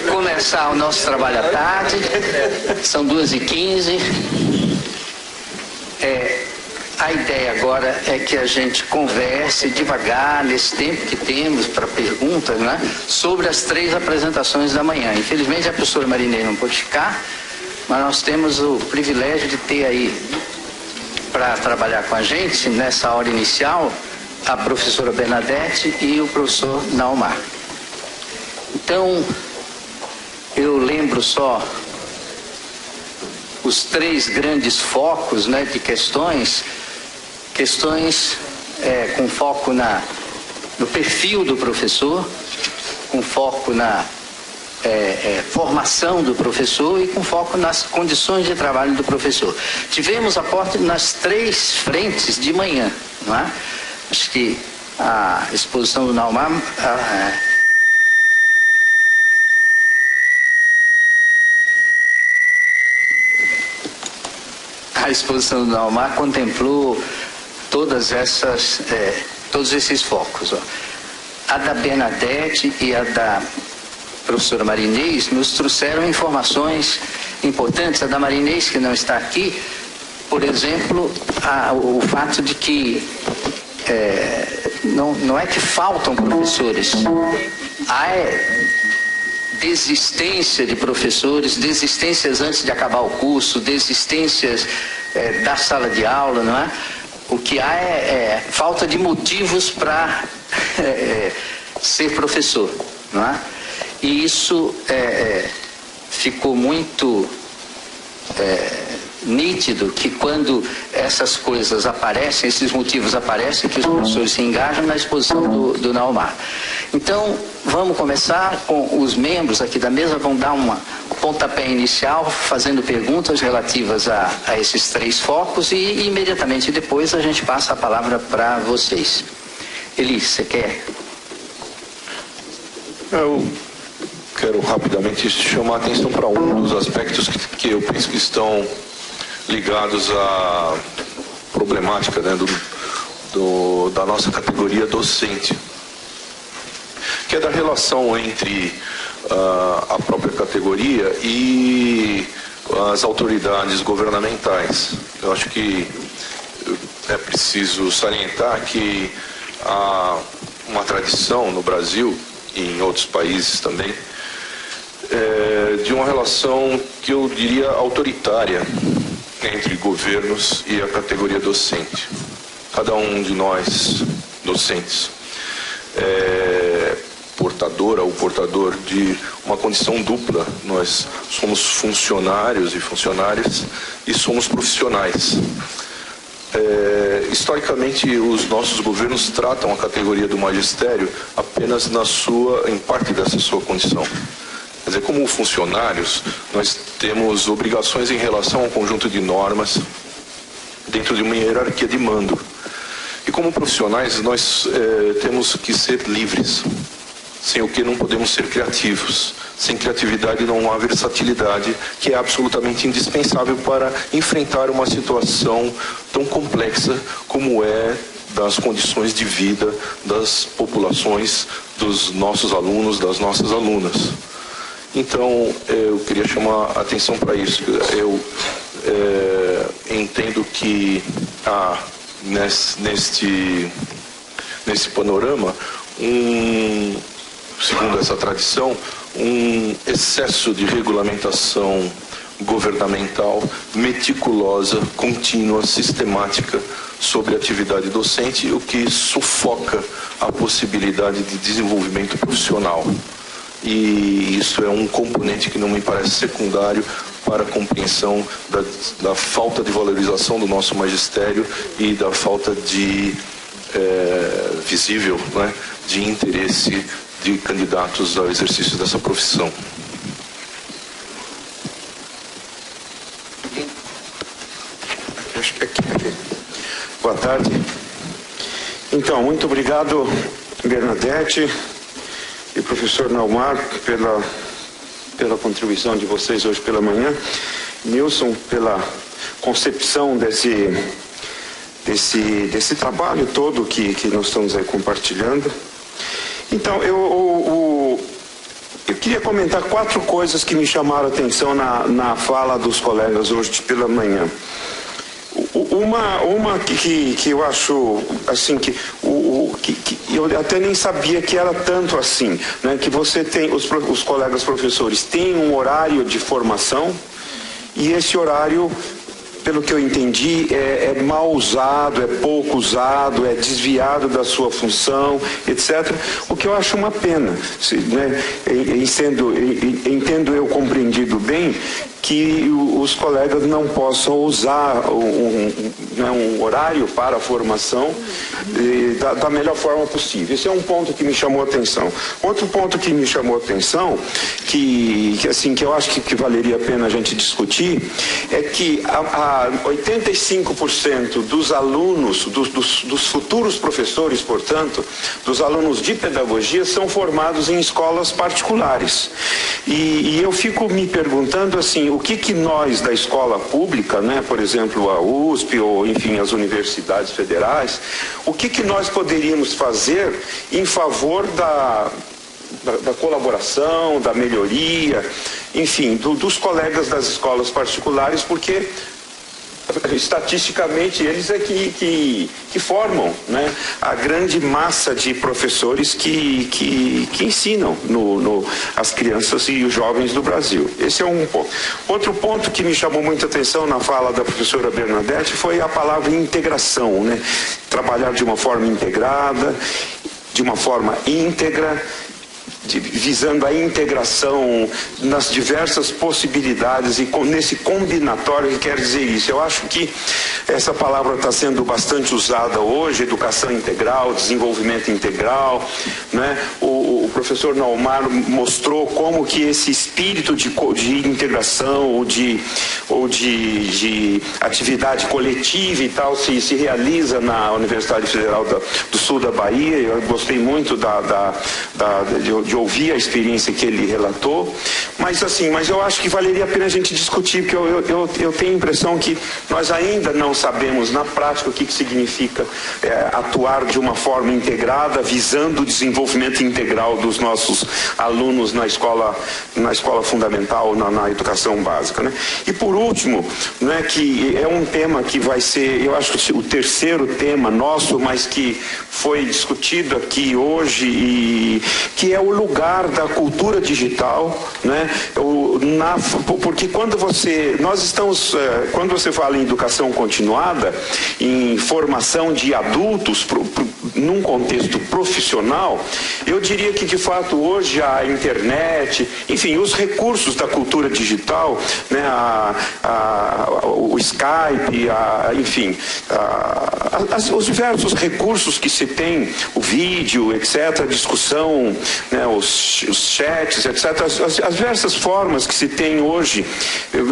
começar o nosso trabalho à tarde. São 2h15. A ideia agora é que a gente converse devagar, nesse tempo que temos para perguntas, né, sobre as 3 apresentações da manhã. Infelizmente a professora Marinês não pôde ficar, mas nós temos o privilégio de ter aí, para trabalhar com a gente, nessa hora inicial, a professora Bernadette e o professor Naumar. Então, eu lembro só os 3 grandes focos, né, de questões com foco no perfil do professor, com foco na formação do professor e com foco nas condições de trabalho do professor. Tivemos aporte nas 3 frentes de manhã, não é? Acho que a exposição do Naumar contemplou todos esses focos. A da Bernadette e a da professora Marinês nos trouxeram informações importantes. A da Marinês, que não está aqui, por exemplo, o fato de que não é que faltam professores, há desistência de professores, desistências antes de acabar o curso, desistências da sala de aula, não é? O que há é falta de motivos para ser professor, não é? E isso ficou muito nítido, que quando essas coisas aparecem, esses motivos aparecem, que os professores se engajam na exposição do Naumar. Então, vamos começar com os membros aqui da mesa, vão dar um pontapé inicial, fazendo perguntas relativas a esses 3 focos e imediatamente depois a gente passa a palavra para vocês. Eli, você quer? Eu quero rapidamente chamar a atenção para um dos aspectos que eu penso que estão ligados à problemática, né, da nossa categoria docente, que é da relação entre a própria categoria e as autoridades governamentais. Eu acho que é preciso salientar que há uma tradição no Brasil e em outros países também de uma relação que eu diria autoritária entre governos e a categoria docente. Cada um de nós, docentes, é portadora ou portador de uma condição dupla. Nós somos funcionários e funcionárias e somos profissionais. Historicamente, os nossos governos tratam a categoria do magistério apenas em parte dessa sua condição. Quer dizer, como funcionários, nós temos obrigações em relação a um conjunto de normas dentro de uma hierarquia de mando. E como profissionais, nós temos que ser livres, sem o que não podemos ser criativos. Sem criatividade não há versatilidade, que é absolutamente indispensável para enfrentar uma situação tão complexa como é das condições de vida das populações, dos nossos alunos, das nossas alunas. Então, eu queria chamar a atenção para isso. Eu entendo que há neste panorama, segundo essa tradição, um excesso de regulamentação governamental meticulosa, contínua, sistemática sobre a atividade docente, o que sufoca a possibilidade de desenvolvimento profissional. E isso é um componente que não me parece secundário para a compreensão da falta de valorização do nosso magistério e da falta de visível, né, de interesse de candidatos ao exercício dessa profissão. Acho que aqui. Boa tarde. Então, muito obrigado, Bernadette e professor Naumar, pela contribuição de vocês hoje pela manhã. Nilson, pela concepção desse trabalho todo que nós estamos aí compartilhando. Então, eu queria comentar 4 coisas que me chamaram a atenção na fala dos colegas hoje pela manhã. Uma que eu acho assim que eu até nem sabia que era tanto assim, né? Que você tem os colegas professores têm um horário de formação e esse horário, pelo que eu entendi, é mal usado, é pouco usado, é desviado da sua função, etc. O que eu acho uma pena, né? Entendo eu compreendido bem que os colegas não possam usar um horário para a formação da melhor forma possível. Esse é um ponto que me chamou a atenção. Outro ponto que me chamou a atenção, que eu acho que valeria a pena a gente discutir, é que 85% dos alunos, dos futuros professores, portanto, dos alunos de pedagogia, são formados em escolas particulares. E eu fico me perguntando assim, o que nós da escola pública, né, por exemplo a USP ou enfim as universidades federais, o que nós poderíamos fazer em favor da colaboração, da melhoria, enfim, dos colegas das escolas particulares, porque estatisticamente eles é que formam, né, a grande massa de professores que ensinam as crianças e os jovens do Brasil. Esse é um ponto. Outro ponto que me chamou muita atenção na fala da professora Bernadette foi a palavra integração, né? Trabalhar de uma forma integrada, de uma forma íntegra, visando a integração nas diversas possibilidades e nesse combinatório que quer dizer isso. Eu acho que essa palavra está sendo bastante usada hoje, educação integral, desenvolvimento integral, né? O professor Naumar mostrou como que esse espírito de integração ou de atividade coletiva e tal se realiza na Universidade Federal do Sul da Bahia. Eu gostei muito de ouvir a experiência que ele relatou, mas eu acho que valeria a pena a gente discutir, porque eu tenho a impressão que nós ainda não sabemos na prática o que significa atuar de uma forma integrada, visando o desenvolvimento integral dos nossos alunos na escola fundamental, na educação básica, né? E por último, né, que é um tema que vai ser, eu acho que o terceiro tema nosso, mas que foi discutido aqui hoje, e que é o lugar da cultura digital, né? Porque quando você fala em educação continuada, em formação de adultos num contexto profissional, eu diria que de fato hoje a internet, enfim, os recursos da cultura digital, né, o Skype, enfim, os diversos recursos que se tem, o vídeo, etc., a discussão, né, os chats, etc., as diversas formas que se tem hoje,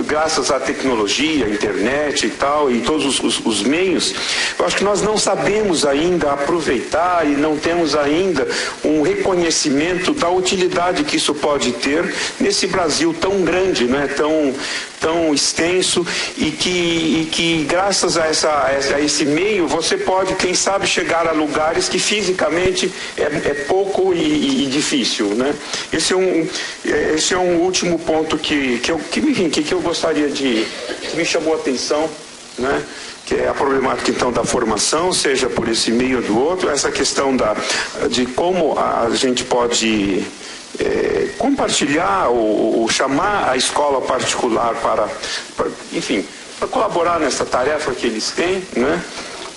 graças à tecnologia, à internet e tal, e todos os meios, eu acho que nós não sabemos ainda aproveitar e não temos ainda um reconhecimento da utilidade que isso pode ter nesse Brasil tão grande, né, tão extenso, e que graças a esse meio você pode, quem sabe, chegar a lugares que fisicamente é pouco e difícil, né? Esse é um último ponto que eu gostaria que me chamou a atenção, né? Que é a problemática então da formação, seja por esse meio ou do outro, essa questão de como a gente pode compartilhar ou chamar a escola particular para colaborar nessa tarefa que eles têm, né?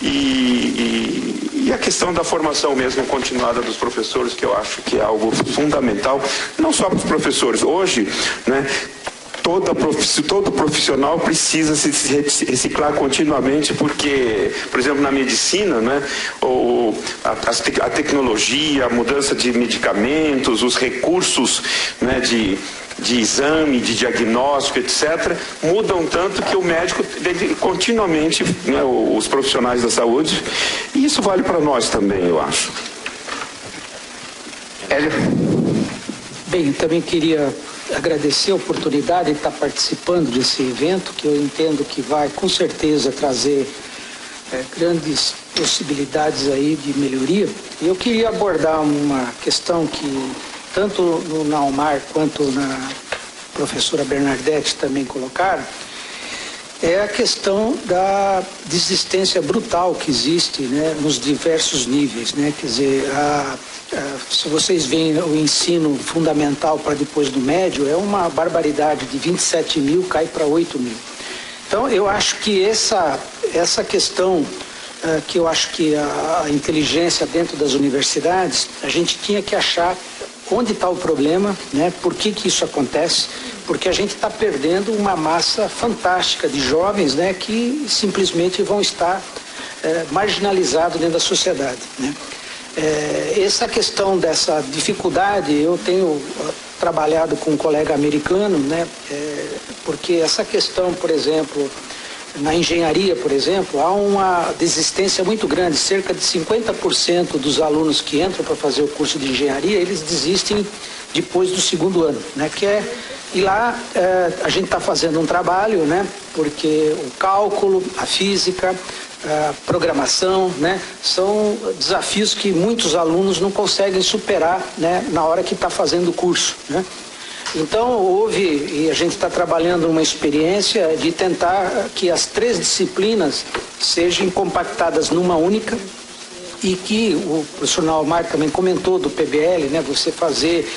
E a questão da formação mesmo continuada dos professores, que eu acho que é algo fundamental, não só para os professores. Hoje, né, todo profissional precisa se reciclar continuamente, porque, por exemplo, na medicina, né, a tecnologia, a mudança de medicamentos, os recursos, né, de exame, de diagnóstico, etc., mudam tanto que o médico deve continuamente, né, os profissionais da saúde, e isso vale para nós também, eu acho. Hélio? Bem, eu também queria agradecer a oportunidade de estar participando desse evento, que eu entendo que vai, com certeza, trazer grandes possibilidades aí de melhoria. E eu queria abordar uma questão que tanto no Naomar quanto na professora Bernadette também colocaram, é a questão da desistência brutal que existe, né, nos diversos níveis, né? Quer dizer, se vocês veem o ensino fundamental para depois do médio, é uma barbaridade, de 27 mil cai para 8 mil. Então, eu acho que essa questão, que eu acho que a inteligência dentro das universidades, a gente tinha que achar onde está o problema, né? Por que isso acontece? Porque a gente está perdendo uma massa fantástica de jovens, né, que simplesmente vão estar marginalizados dentro da sociedade, né? Essa questão dessa dificuldade, eu tenho trabalhado com um colega americano, né, porque essa questão, por exemplo, na engenharia, por exemplo, há uma desistência muito grande. Cerca de 50% dos alunos que entram para fazer o curso de engenharia, eles desistem depois do segundo ano, né? E lá a gente está fazendo um trabalho, né? Porque o cálculo, a física, a programação, né? São desafios que muitos alunos não conseguem superar, né? Na hora que está fazendo o curso, né? Então e a gente está trabalhando uma experiência de tentar que as 3 disciplinas sejam compactadas numa única, e que o professor Naomar também comentou do PBL, né? Você fazer,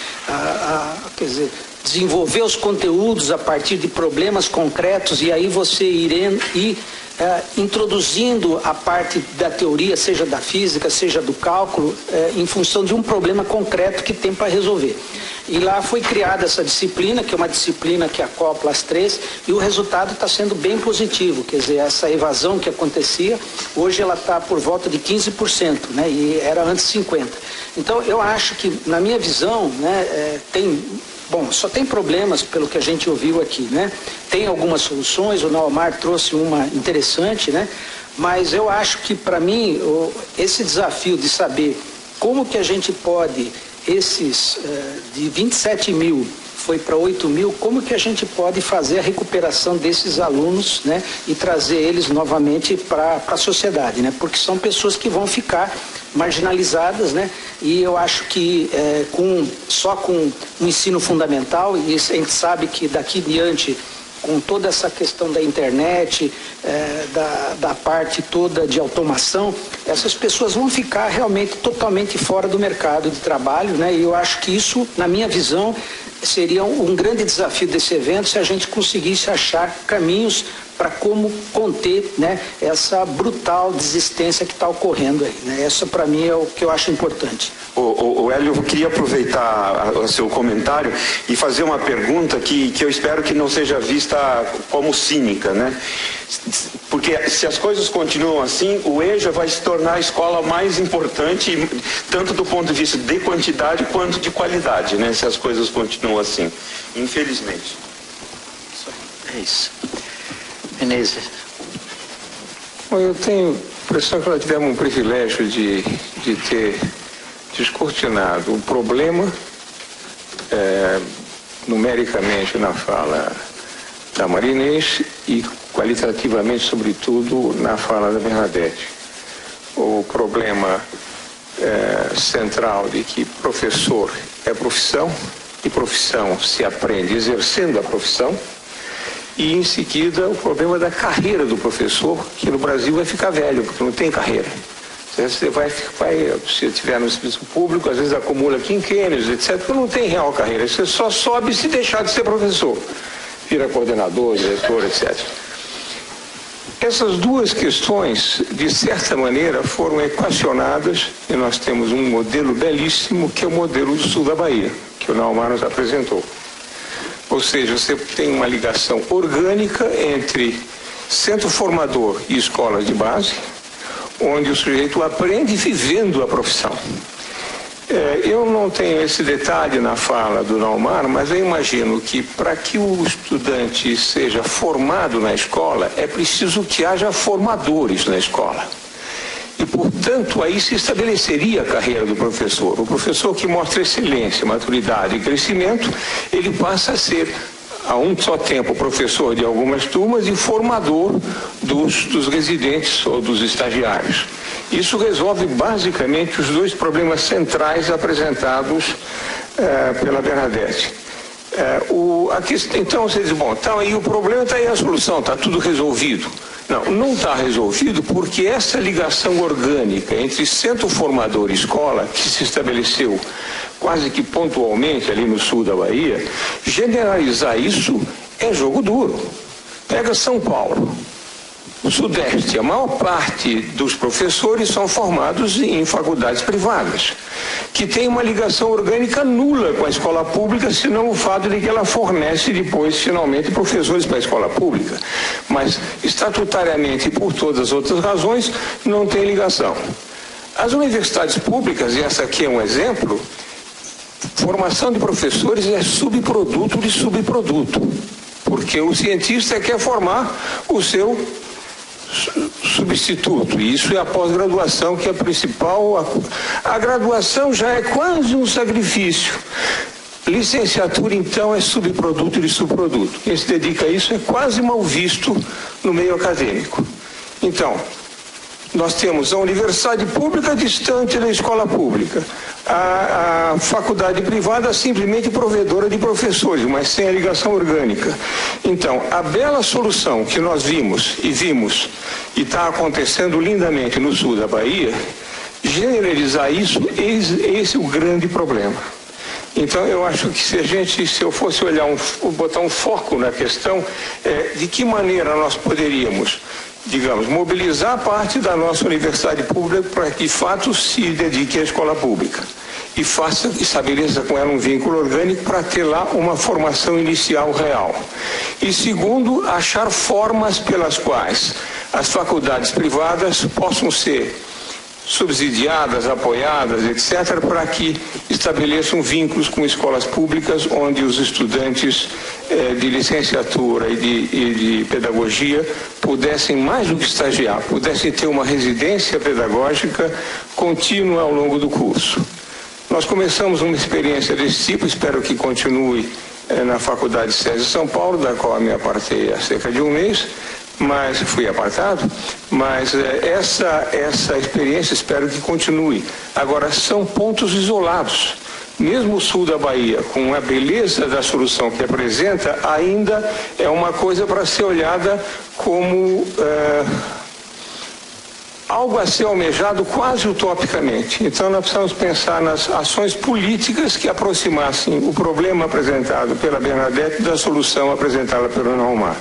quer dizer, desenvolver os conteúdos a partir de problemas concretos, e aí você ir introduzindo a parte da teoria, seja da física, seja do cálculo, em função de um problema concreto que tem para resolver. E lá foi criada essa disciplina, que é uma disciplina que acopla as 3, e o resultado está sendo bem positivo. Quer dizer, essa evasão que acontecia, hoje ela está por volta de 15%, né? E era antes 50%. Então, eu acho que, na minha visão, né, só tem problemas pelo que a gente ouviu aqui, né? Tem algumas soluções, o Naomar trouxe uma interessante, né? Mas eu acho que, para mim, esse desafio de saber como que a gente pode, de 27 mil foi para 8 mil, como que a gente pode fazer a recuperação desses alunos, né? E trazer eles novamente para a sociedade, né? Porque são pessoas que vão ficar marginalizadas, né? E eu acho que só com o ensino fundamental, e a gente sabe que daqui diante, com toda essa questão da internet, da parte toda de automação, essas pessoas vão ficar realmente totalmente fora do mercado de trabalho, né? E eu acho que isso, na minha visão, seria um grande desafio desse evento, se a gente conseguisse achar caminhos para como conter, né, essa brutal desistência que está ocorrendo aí, né? Essa, para mim, é o que eu acho importante. O Hélio, eu queria aproveitar o seu comentário e fazer uma pergunta que eu espero que não seja vista como cínica, né? Porque se as coisas continuam assim, o EJA vai se tornar a escola mais importante, tanto do ponto de vista de quantidade quanto de qualidade, né? Se as coisas continuam assim, infelizmente. É isso. Menezes. Bom, eu tenho a impressão que nós tivemos um privilégio de ter descortinado o problema numericamente na fala da Maria Inês e qualitativamente, sobretudo, na fala da Bernadette. O problema central de que professor é profissão, e profissão se aprende exercendo a profissão, e em seguida o problema da carreira do professor, que no Brasil vai ficar velho, porque não tem carreira. Você se estiver no serviço público, às vezes acumula quinquênios, etc., porque não tem real carreira. Você só sobe se deixar de ser professor. Vira coordenador, diretor, etc. Essas duas questões, de certa maneira, foram equacionadas, e nós temos um modelo belíssimo, que é o modelo do sul da Bahia, que o Naomar nos apresentou. Ou seja, você tem uma ligação orgânica entre centro formador e escolas de base, onde o sujeito aprende vivendo a profissão. Eu não tenho esse detalhe na fala do Naomar, mas eu imagino que para que o estudante seja formado na escola, é preciso que haja formadores na escola. E, portanto, aí se estabeleceria a carreira do professor. O professor que mostra excelência, maturidade e crescimento, ele passa a ser, a um só tempo, professor de algumas turmas e formador dos residentes ou dos estagiários. Isso resolve basicamente os dois problemas centrais apresentados pela Bernadette. Então você diz, bom, então aí o problema está aí a solução, está tudo resolvido. Não está resolvido porque essa ligação orgânica entre centro formador e escola, que se estabeleceu quase que pontualmente ali no sul da Bahia, generalizar isso é jogo duro. Pega São Paulo, o Sudeste, a maior parte dos professores são formados em faculdades privadas, que tem uma ligação orgânica nula com a escola pública, senão o fato de que ela fornece depois, finalmente, professores para a escola pública. Mas, estatutariamente e por todas as outras razões, não tem ligação. As universidades públicas, e essa aqui é um exemplo, formação de professores é subproduto de subproduto, porque o cientista quer formar o seu substituto, e isso é a pós-graduação, que é a principal. A graduação já é quase um sacrifício. Licenciatura, então, é subproduto de subproduto. Quem se dedica a isso é quase mal visto no meio acadêmico. Então, nós temos a universidade pública distante da escola pública, a faculdade privada simplesmente provedora de professores, mas sem a ligação orgânica. Então, a bela solução que nós vimos e está acontecendo lindamente no sul da Bahia, generalizar isso, esse é o grande problema. Então, eu acho que se eu fosse olhar, botar um foco na questão, de que maneira nós poderíamos, digamos, mobilizar parte da nossa universidade pública para que, de fato, se dedique à escola pública e estabeleça com ela um vínculo orgânico para ter lá uma formação inicial real. E, segundo, achar formas pelas quais as faculdades privadas possam ser subsidiadas, apoiadas, etc., para que estabeleçam vínculos com escolas públicas onde os estudantes de licenciatura e de pedagogia pudessem, mais do que estagiar, pudessem ter uma residência pedagógica contínua ao longo do curso. Nós começamos uma experiência desse tipo, espero que continue na Faculdade SESI São Paulo, da qual me apartei há cerca de um mês, mas fui apartado, mas essa experiência espero que continue. Agora, são pontos isolados. Mesmo o sul da Bahia, com a beleza da solução que apresenta, ainda é uma coisa para ser olhada como algo a ser almejado quase utopicamente. Então, nós precisamos pensar nas ações políticas que aproximassem o problema apresentado pela Bernadette da solução apresentada pelo Ana Romar.